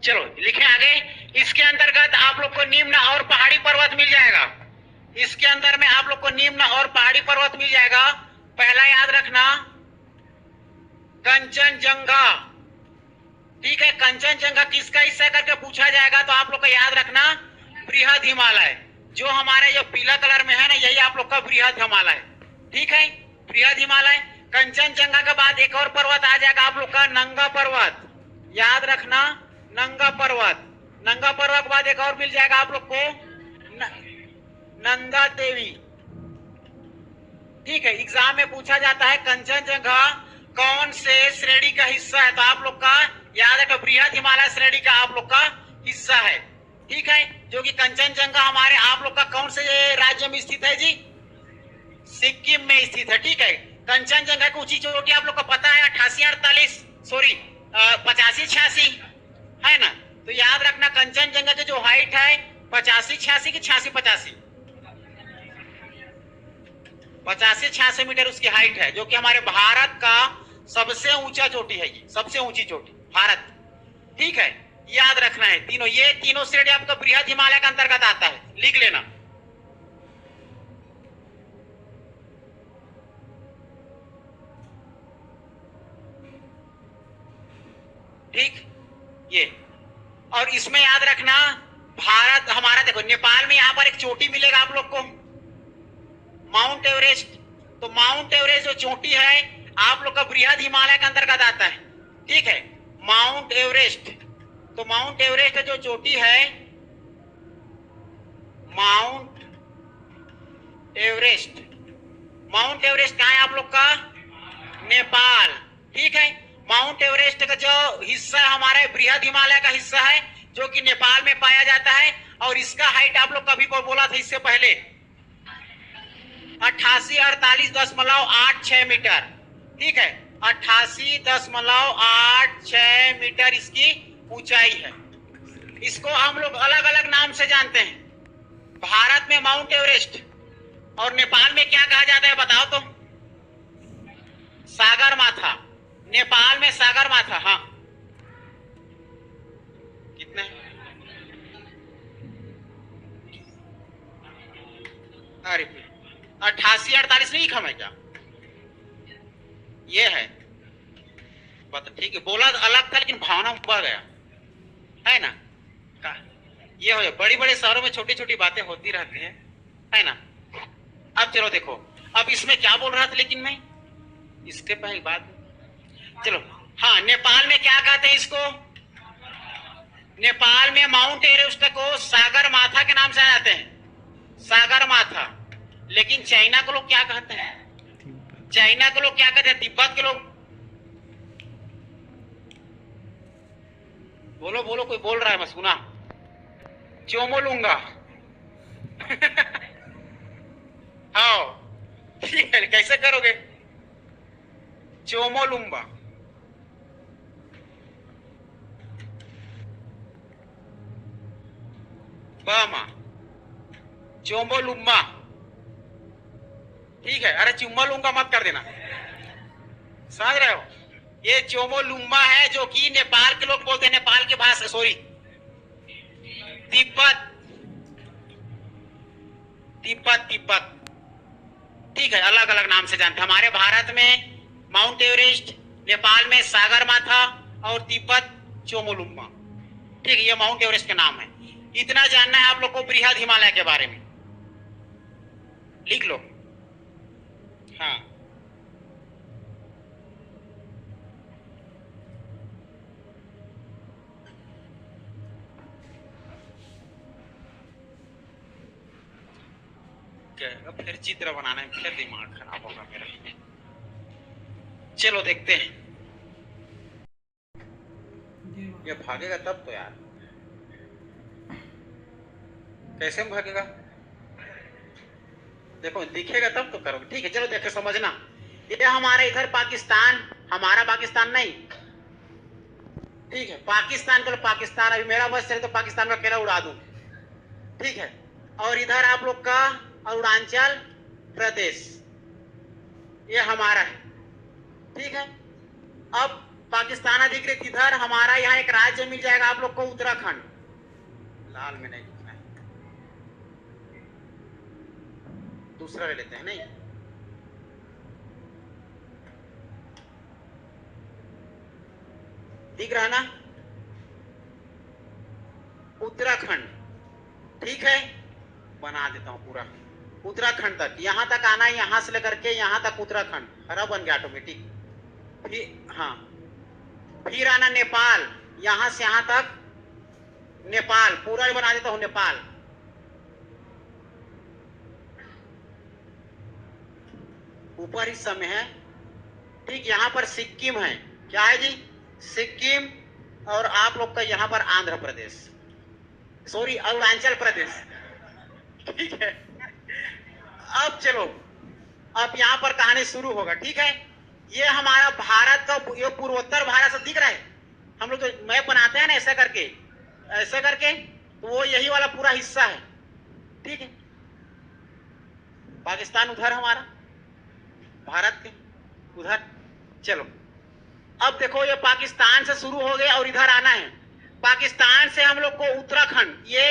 चलो लिखें आगे। इसके अंतर्गत आप लोग को निम्न और पहाड़ी पर्वत मिल जाएगा। इसके अंदर में आप लोग को निम्न और पहाड़ी पर्वत मिल जाएगा। पहला याद रखना कंचनजंगा। ठीक है, कंचनजंगा किसका हिस्सा करके पूछा जाएगा तो आप लोग को याद रखना बृहद हिमालय। जो हमारे जो पीला कलर में है ना, यही आप लोग का बृहद हिमालय। ठीक है, बृहद हिमालय। कंचनजंगा के बाद एक और पर्वत आ जाएगा आप लोग का नंगा पर्वत। याद रखना नंगा पर्वत। नंगा पर्वत के बाद एक और मिल जाएगा आप लोग को नंदा देवी। ठीक है, एग्जाम में पूछा जाता है कंचनजंगा कौन से श्रेणी का हिस्सा है, तो आप लोग का याद रखो बृहद हिमालय श्रेणी का आप लोग का हिस्सा है। ठीक है, जो कि कंचनजंगा हमारे आप लोग का कौन से राज्य में स्थित है जी? सिक्किम में स्थित है। ठीक है, कंचनजंगा की ऊंची चोटी आप लोग को पता है 85-86 है ना। तो याद रखना कंचनजंगा की जो हाइट है 85-86 की 86-85 85-86 मीटर उसकी हाइट है, जो कि हमारे भारत का सबसे ऊंचा चोटी है। ये सबसे ऊंची चोटी भारत। ठीक है, याद रखना है तीनों, ये तीनों श्रेणी आपका बृहद हिमालय के अंतर्गत आता है, लिख लेना। ठीक, ये और इसमें याद रखना भारत हमारा, देखो नेपाल में यहां पर एक चोटी मिलेगा आप लोग को माउंट एवरेस्ट। तो माउंट एवरेस्ट जो चोटी है आप लोग का बृहद हिमालय के अंतर्गत आता है। ठीक है, माउंट एवरेस्ट। तो माउंट एवरेस्ट जो चोटी है, माउंट एवरेस्ट, माउंट एवरेस्ट कहां है आप लोग का? नेपाल। ठीक है, माउंट एवरेस्ट का जो हिस्सा हमारा बृहद हिमालय का हिस्सा है, जो कि नेपाल में पाया जाता है। और इसका हाइट आप लोग कभी को बोला था इससे पहले 88-48.86 मीटर। ठीक है, 88.86 मीटर इसकी ऊंचाई है। इसको हम लोग अलग अलग नाम से जानते हैं। भारत में माउंट एवरेस्ट और नेपाल में क्या कहा जाता है बताओ तो? सागरमाथा। नेपाल में सागरमाथा। हाँ, कितने 88 48 नहीं लिखा मैं क्या? ये है ठीक है, बोला अलग था लेकिन भावना बढ़ गया है ना। ये हो, बड़ी बड़े शहरों में छोटी छोटी बातें होती रहती है ना। अब चलो देखो, अब इसमें क्या बोल रहा था लेकिन मैं इसके पहले बात, चलो हाँ, नेपाल में क्या कहते हैं इसको? नेपाल में माउंट एवरेस्ट को सागर माथा के नाम से जाते हैं, सागर माथा। लेकिन चाइना को लोग क्या कहते हैं? चाइना को लोग क्या कहते हैं? तिब्बत के लोग। बोलो बोलो, कोई बोल रहा है मैं सुना। चोमोलुंगा। हाँ ठीक है, कैसे करोगे? चोमोलुंबा। बामा चोमोलुम्बा, ठीक है। अरे चुम्मा मत कर देना, समझ रहे हो? ये चोमोलुम्बा है जो कि नेपाल के लोग बोलते हैं, नेपाल की भाषा, सॉरी तिब्बत, तिब्बत तिब्बत, ठीक है, अलग अलग नाम से जानते हैं। हमारे भारत में माउंट एवरेस्ट, नेपाल में सागर माथा और तिब्बत चोमोलुम्बा, ठीक है, ये माउंट एवरेस्ट के नाम है। इतना जानना है आप लोग को बृहद हिमालय के बारे में, लिख लो। हाँ अब फिर चित्र बनाने में फिर दिमाग खराब होगा मेरा। चलो देखते हैं, ये भागेगा तब तो यार, कैसे भागेगा? देखो दिखेगा तब तो करोगे, ठीक है। चलो देखो समझना, ये हमारा इधर पाकिस्तान, हमारा पाकिस्तान नहीं, ठीक है, पाकिस्तान को पाकिस्तान, अभी मेरा बस चले तो पाकिस्तान का केला उड़ा दूं, ठीक है। और इधर आप लोग का अरुणाचल प्रदेश, ये हमारा है, ठीक है। अब पाकिस्तान अधिकृत इधर हमारा यहाँ एक राज्य मिल जाएगा आप लोग को, उत्तराखंड। लाल में नहीं लिखना है, दूसरा ले लेते हैं, नहीं दिख रहा ना, उत्तराखंड, ठीक है। बना देता हूं पूरा उत्तराखंड तक, यहां तक आना, यहां से लेकर के यहां तक उत्तराखंड, हरा बन गया ऑटोमेटिक। फिर हाँ, फिर आना नेपाल, यहां से यहां तक नेपाल पूरा बना देता हूं, नेपाल। ऊपर हिस्सा में है, ठीक, यहां पर सिक्किम है, क्या है जी? सिक्किम। और आप लोग का यहां पर आंध्र प्रदेश, सॉरी अरुणाचल प्रदेश, ठीक है। अब चलो, अब यहां पर कहानी शुरू होगा, ठीक है। ये हमारा भारत का, ये पूर्वोत्तर भारत से दिख रहा है, हम लोग जो मैप बनाते हैं ना ऐसे करके, ऐसे करके, तो वो यही वाला पूरा हिस्सा है, ठीक है। पाकिस्तान उधर, हमारा भारत के उधर। चलो अब देखो, ये पाकिस्तान से शुरू हो गया और इधर आना है, पाकिस्तान से हम लोग को उत्तराखंड ये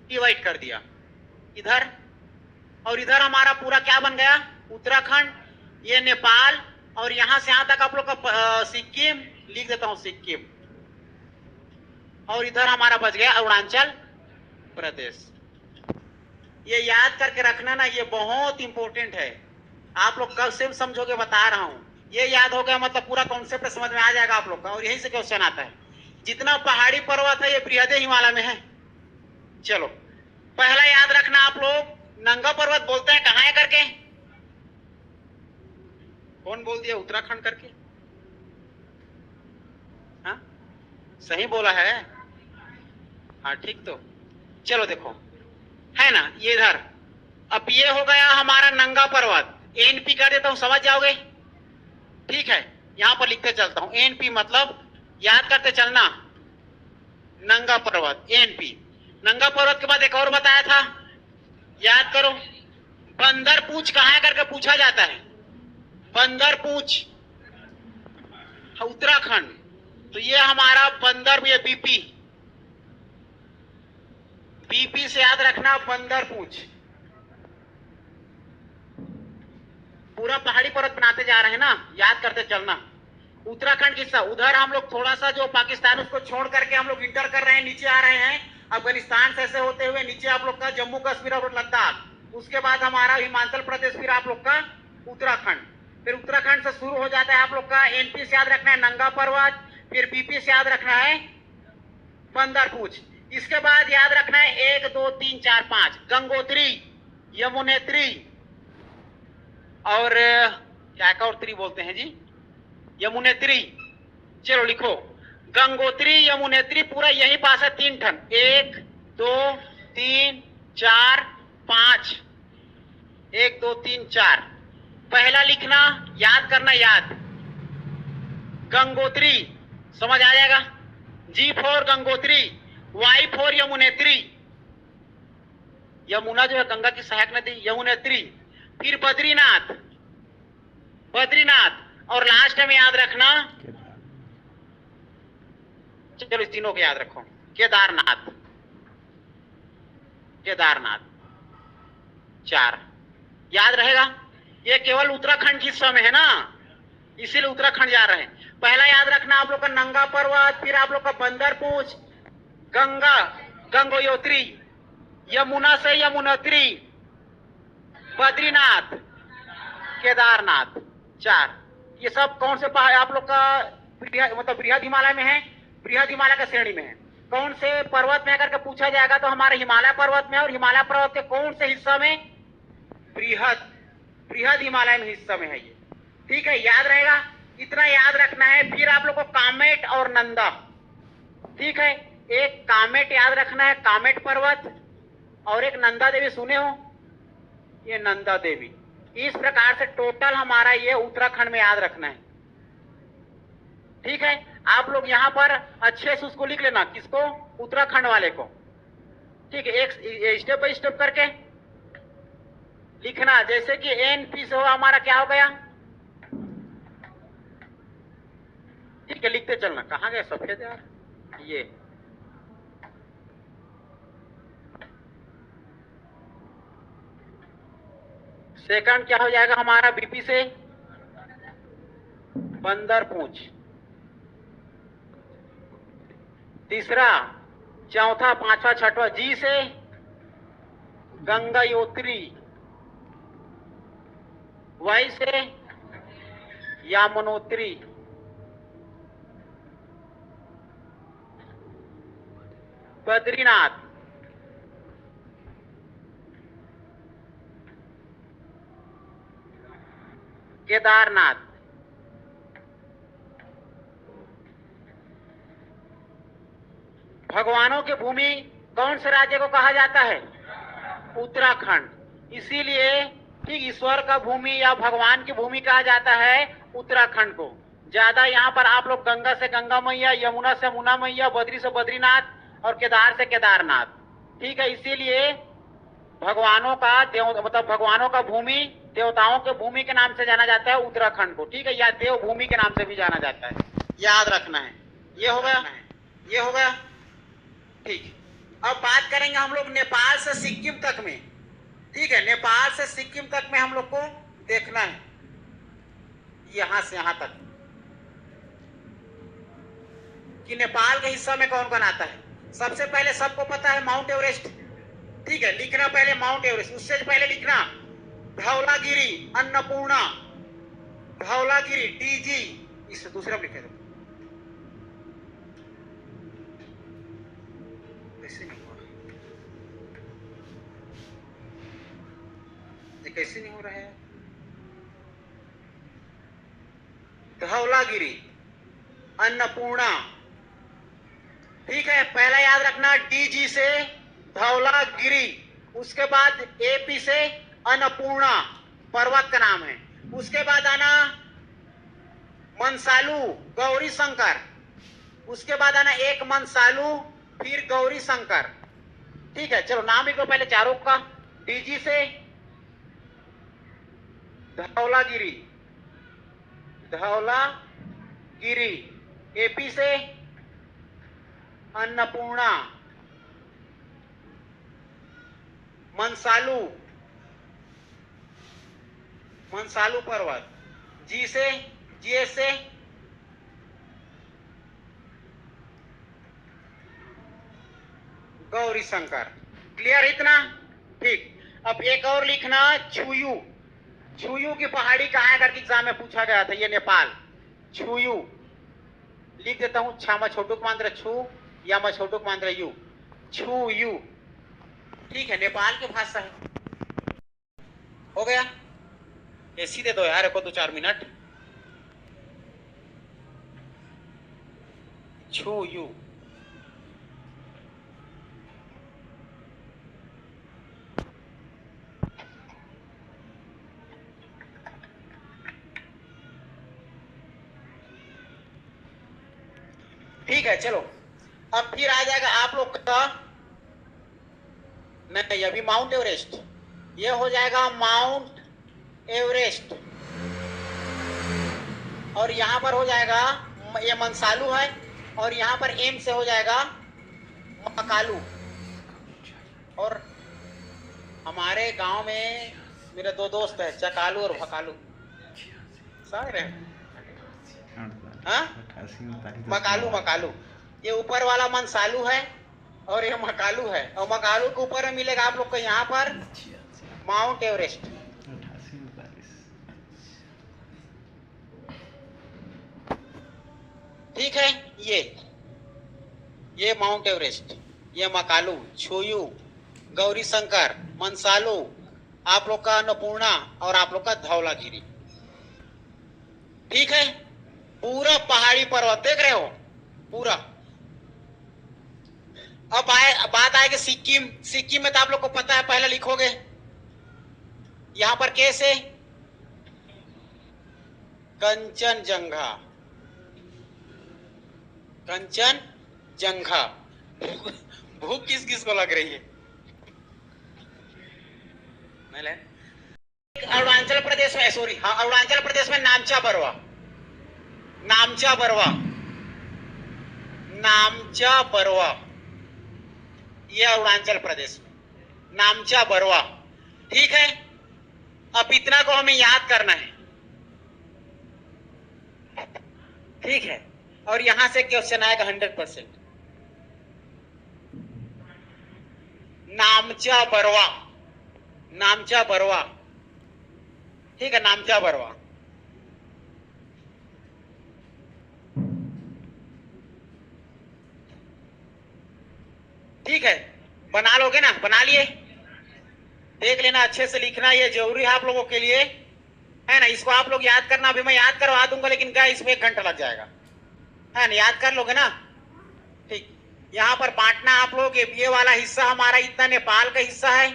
डिवाइड कर दिया इधर, और इधर हमारा पूरा क्या बन गया? उत्तराखंड, ये नेपाल, और यहां से यहां तक आप लोग का सिक्किम, लिख देता हूं सिक्किम, और इधर हमारा बच गया अरुणाचल प्रदेश। ये याद करके रखना ना, ये बहुत इंपॉर्टेंट है, आप लोग कब से समझोगे बता रहा हूं। ये याद हो गया मतलब पूरा कॉन्सेप्ट समझ में आ जाएगा आप लोग का, और यहीं से क्वेश्चन आता है। जितना पहाड़ी पर्वत है ये बृहद हिमालय में है। चलो पहला याद रखना आप लोग, नंगा पर्वत बोलते हैं कहां है करके? कौन बोल दिया उत्तराखंड करके? हाँ सही बोला है, हाँ ठीक। तो चलो देखो, है ना, ये इधर। अब ये हो गया हमारा नंगा पर्वत, एनपी कर देता हूं, समझ जाओगे, ठीक है। यहां पर लिखते चलता हूं, एनपी मतलब याद करते चलना, नंगा पर्वत, एनपी। नंगा पर्वत के बाद एक और बताया था, याद करो, बंदर पूछ कहां है करके पूछा जाता है, बंदर पूछ उत्तराखंड। तो ये हमारा बंदर, ये बीपी, बीपी से याद रखना बंदर पूछ, पूरा पहाड़ी पर्वत बनाते जा रहे हैं ना, याद करते चलना। उत्तराखंड की हिस्सा उधर हम लोग थोड़ा सा जो पाकिस्तान उसको छोड़ करके हम लोग इंटर कर रहे हैं, नीचे आ रहे हैं अफगानिस्तान से ऐसे होते हुए नीचे आप लोग का जम्मू कश्मीर और लद्दाख, उसके बाद हमारा हिमाचल प्रदेश, फिर आप लोग का उत्तराखंड, फिर उत्तराखंड से शुरू हो जाता है आप लोग का एनपी से याद रखना है नंगा पर्वत, फिर बीपी से याद रखना है बंदरपूछ, इसके बाद याद रखना है 1 2 3 4 5 गंगोत्री, यमुनेत्री और क्या का और त्री बोलते हैं जी, यमुनेत्री। चलो लिखो गंगोत्री यमुनेत्री पूरा यही पास है, 3 ठन, 1 2 3 4 5, 1 2 3 4। पहला लिखना, याद करना, याद गंगोत्री, समझ आ जाएगा। G for Gangotri, Y for Yamunotri, Yamuna जो है गंगा की सहायक नदी, यमुनेत्री। फिर बद्रीनाथ, बद्रीनाथ, और लास्ट में याद रखना, चलो इस तीनों को याद रखो, केदारनाथ, केदारनाथ 4 याद रहेगा। ये केवल उत्तराखंड के हिस्से में है ना, इसीलिए उत्तराखंड जा रहे हैं। पहला याद रखना आप लोग का नंगा पर्वत, फिर आप लोग का बंदरपूछ, गंगा गंगोत्री, यमुना से यमुनोत्री, बद्रीनाथ, केदारनाथ 4। ये सब कौन से पहाड़ आप लोग का मतलब बृहद हिमालय में है, बृहद हिमालय का श्रेणी में है। कौन से पर्वत में अगर पूछा जाएगा तो हमारे हिमालय पर्वत में, और हिमालय पर्वत के कौन से हिस्सा में, बृहद बृहद हिमालय में हिस्सा में है ये, ठीक है, याद रहेगा, इतना याद रखना है। फिर आप लोग को कामेट और नंदा, ठीक है, एक कामेट याद रखना है, कामेट पर्वत, और एक नंदा देवी, सुने हो ये नंदा देवी। इस प्रकार से टोटल हमारा ये उत्तराखंड में याद रखना है, ठीक है। आप लोग यहाँ पर अच्छे से उसको लिख लेना, किसको, उत्तराखंड वाले को, ठीक है, एक स्टेप बाय स्टेप करके लिखना। जैसे कि एनपी से हो हमारा क्या हो गया, ठीक है, लिखते चलना। कहाँ गए सफेद यार, ये सेकंड क्या हो जाएगा हमारा, बीपी से बंदरपूछ, तीसरा, चौथा, पांचवा, छठवा, जी से गंगोत्री, वाई से यमुनोत्री, बद्रीनाथ, केदारनाथ, भगवानों की भूमि कौन से राज्य को कहा जाता है, उत्तराखंड। इसीलिए ठीक ईश्वर का भूमि या भगवान की भूमि कहा जाता है उत्तराखंड को। ज्यादा यहाँ पर आप लोग गंगा से गंगा मैया, यमुना से यमुना मैया, बद्री से बद्रीनाथ और केदार से केदारनाथ, ठीक है। इसीलिए भगवानों का मतलब भगवानों का भूमि, देवताओं के भूमि के नाम से जाना जाता है उत्तराखंड को, ठीक है, या देव भूमि के नाम से भी जाना जाता है, याद रखना है। ये हो गया, ये हो गया, ठीक। अब बात करेंगे हम लोग नेपाल से सिक्किम तक में, ठीक है, नेपाल से सिक्किम तक में हम लोग को देखना है, यहां से यहां तक कि नेपाल के हिस्सा में कौन कौन आता है। सबसे पहले सबको पता है माउंट एवरेस्ट, ठीक है, लिखना पहले माउंट एवरेस्ट, उससे पहले लिखना धौलागिरी, अन्नपूर्णा, धौलागिरी, डीजी, इससे दूसरा लिखे दो, कैसे नहीं हो रहा, ये कैसे नहीं हो रहा है, धौलागिरी, अन्नपूर्णा, ठीक है। पहला याद रखना डीजी से धौलागिरी, उसके बाद एपी से अन्नपूर्णा पर्वत का नाम है, उसके बाद आना मनसालू, गौरी शंकर, उसके बाद आना एक मनसालू, फिर गौरी शंकर, ठीक है। चलो नाम लिख लो पहले चारों का, डीजी से धौलागिरी, धौलागिरी, एपी से अन्नपूर्णा, मनसालू, मनसालू पर्वत, जी से जीएस से गौरी शंकर। क्लियर इतना? ठीक। अब एक और लिखना, छुयू। छुयू की पहाड़ी कहाँ है करके एग्जाम में पूछा गया था, ये नेपाल। छुयू लिख देता हूं, छा में छोटू मांत्र छू या में छोटू मांत्र यू, छुयू। ठीक है, नेपाल की भाषा है। हो गया? ये सीधे दो यार को 2-4 मिनट। छुयू। ठीक है, चलो अब फिर आ जाएगा आप लोग का, नहीं अभी माउंट एवरेस्ट, ये हो जाएगा माउंट एवरेस्ट। और यहां पर हो जाएगा, ये मनसालू है, और यहां पर एम से हो जाएगा मकालू। और हमारे गांव में मेरे 2 दोस्त है, चकालू और भकालू, समझ रहे हैं? मकालू, मकालू। ये ऊपर वाला मनसालू है और ये मकालू है, और मकालू के ऊपर में मिलेगा आप लोग को यहाँ पर माउंट एवरेस्ट। ठीक है, ये माउंट एवरेस्ट, ये मकालू, छुयू, गौरी शंकर, मनसालू, आप लोग का अन्नपूर्णा और आप लोग का धौलागिरी। ठीक है, पूरा पहाड़ी पर्वत देख रहे हो पूरा। अब बात आएगी सिक्किम। सिक्किम में तो आप लोग को पता है, पहले लिखोगे यहां पर कैसे, कंचनजंगा, कंचनजंगा। भूख किस किस को लग रही है? अरुणाचल प्रदेश में, सॉरी हाँ, अरुणाचल प्रदेश में नामचा बरवा, नामचा बरवा, नामचा बरवा, ये अरुणाचल प्रदेश में नामचा बरवा। ठीक है, अब इतना को हमें याद करना है। ठीक है, और यहां से क्वेश्चन आएगा 100%। नामचा बरवा, नामचा बरवा। ठीक है, नामचा बरवा। ठीक है, बना लोगे ना? बना लिए? देख लेना, अच्छे से लिखना, ये जरूरी है आप लोगों के लिए, है ना? इसको आप लोग याद करना। अभी मैं याद करवा दूंगा, लेकिन क्या इसमें 1 घंटा लग जाएगा, है ना? याद कर लोगे ना? ठीक, यहाँ पर बांटना आप लोग, ये वाला हिस्सा हमारा इतना नेपाल का हिस्सा है।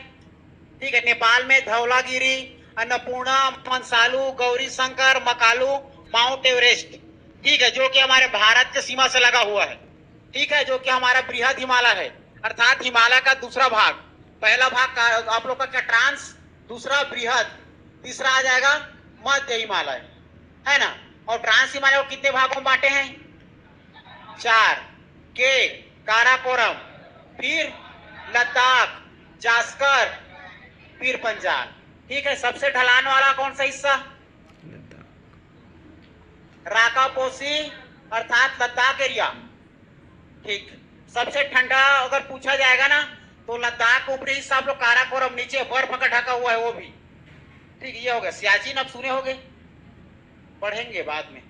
ठीक है, नेपाल में धौलागिरी, अन्नपूर्णा, मनसालू, गौरी शंकर, मकालू, माउंट एवरेस्ट। ठीक है, जो कि हमारे भारत के सीमा से लगा हुआ है। ठीक है, जो कि हमारा बृहद हिमालय है, अर्थात हिमालय का दूसरा भाग। पहला भाग आप लोग का क्या, ट्रांस, दूसरा बृहद, तीसरा आ जाएगा मध्य हिमालय, है ना? और ट्रांस हिमालय को कितने भागों में बांटे हैं? 4, के काराकोरम, फिर लद्दाख, जास्कर, फिर पंजाब। ठीक है, सबसे ढलान वाला कौन सा हिस्सा? राकापोसी, अर्थात लद्दाख एरिया। ठीक, सबसे ठंडा अगर पूछा जाएगा ना, तो लद्दाख ऊपरी हिस्सा, आप लोग काराकोरम, नीचे बर्फ का ढका हुआ है वो भी। ठीक, ये हो गया सियाचिन। अब सुने होगे, पढ़ेंगे बाद में।